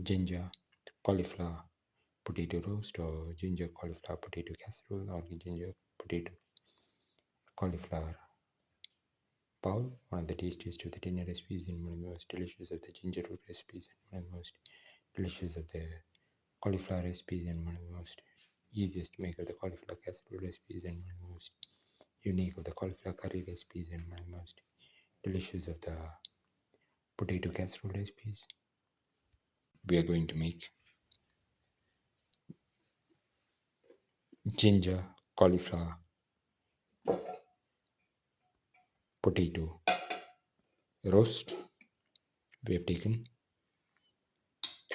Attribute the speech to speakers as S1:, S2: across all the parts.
S1: ginger cauliflower potato roast, or ginger cauliflower potato casserole, or ginger potato cauliflower bowl. One of the tastiest of the dinner recipes and one of the most delicious of the ginger root recipes, and one of the most delicious of the cauliflower recipes, and one of the most easiest to make of the cauliflower casserole recipes, and one of the most unique of the cauliflower curry recipes, and one of the most delicious of the potato casserole recipes. We are going to make ginger cauliflower potato roast. We have taken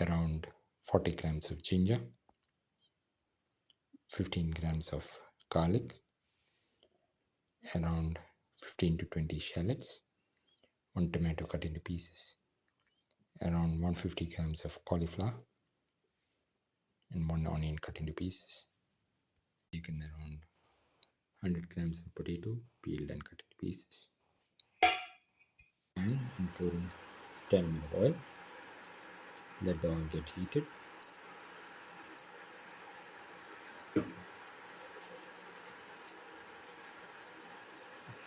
S1: around 40 grams of ginger, 15 grams of garlic, around 15 to 20 shallots, 1 tomato cut into pieces, around 150 grams of cauliflower, and 1 onion cut into pieces. Taken around 100 grams of potato, peeled and cut into pieces. And pouring 10 ml oil. Let the oil get heated.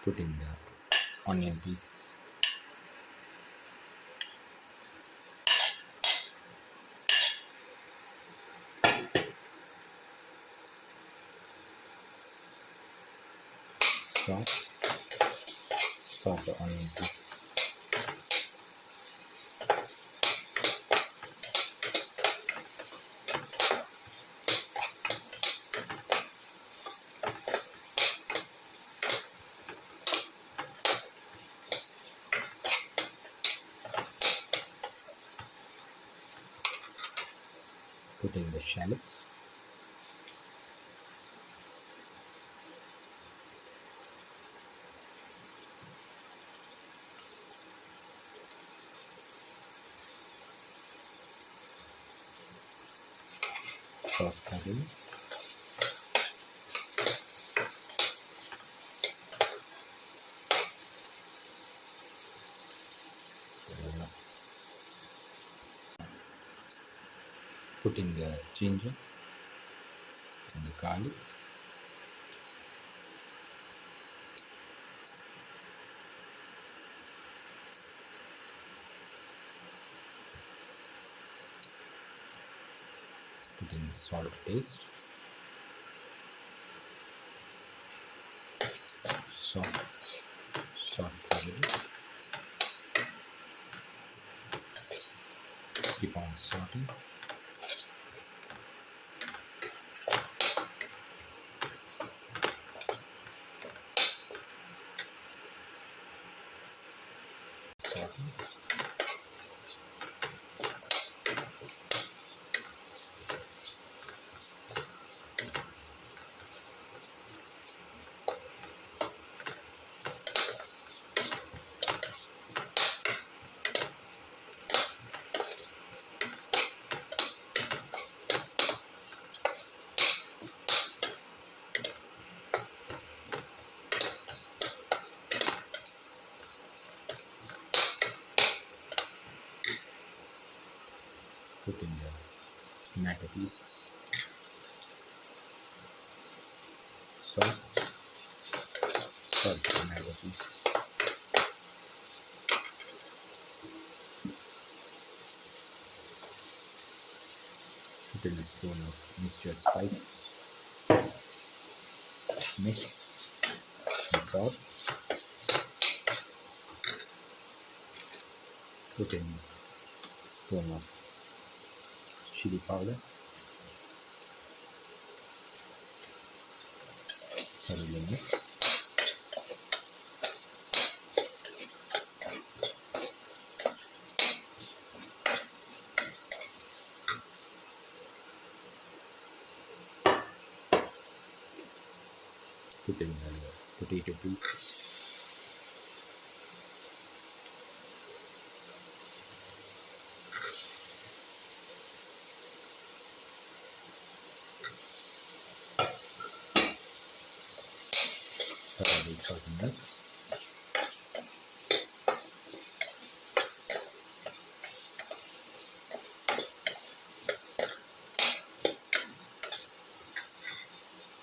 S1: Put in the onion pieces. Saute the onion pieces. Put in the shallots. Sauce curry. Put in the ginger and the garlic. Put in the salt paste. Salt thoroughly. Keep on sauteing. Put in the tomato pieces. Salt the tomato pieces. Put in a spoon of mixture spices. Mix and salt. Put in a spoon of chili powder. Thoroughly mix. Put in the potato pieces. Thoroughly salt and mix.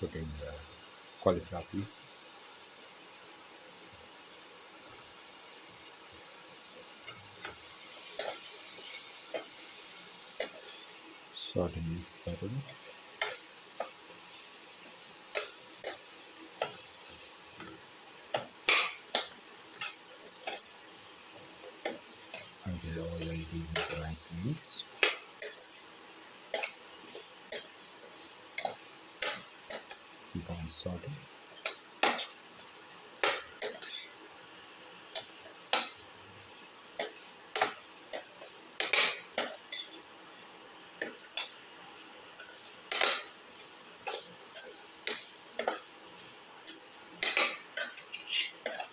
S1: put in the cauliflower pieces. Saute these thoroughly. Until all the ingredients are nicely mixed. Keep on sauteing.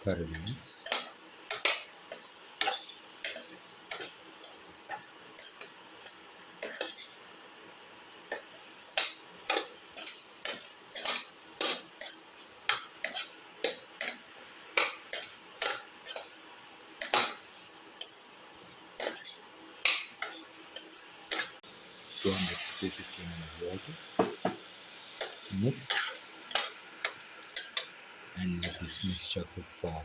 S1: Thoroughly mix. Go on with 250 ml water to mix, and let this mixture cook for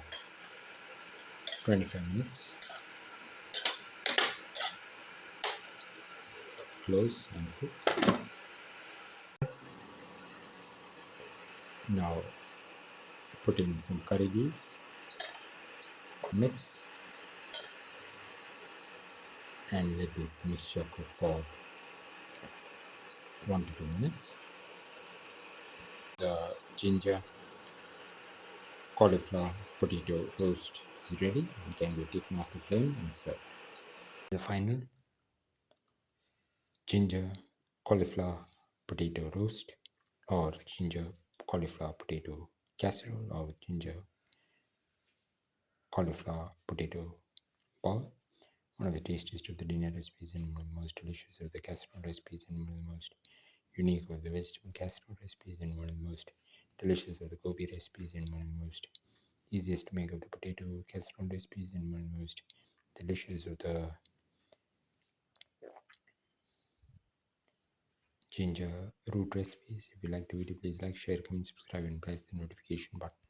S1: 25 minutes. Close and cook. Now put in some curry leaves, mix, and let this mixture cook for 1 to 2 minutes. The ginger cauliflower potato roast is ready and can be taken off the flame and served. The final ginger cauliflower potato roast, or ginger cauliflower potato casserole, or ginger cauliflower potato ball. One of the tastiest of the dinner recipes and one of the most delicious of the casserole recipes and one of the most unique of the vegetable casserole recipes and one of the most delicious of the gobi recipes and one of the most easiest to make of the potato casserole recipes and one of the most delicious of the ginger root recipes. If you like the video, please like, share, comment, subscribe and press the notification button.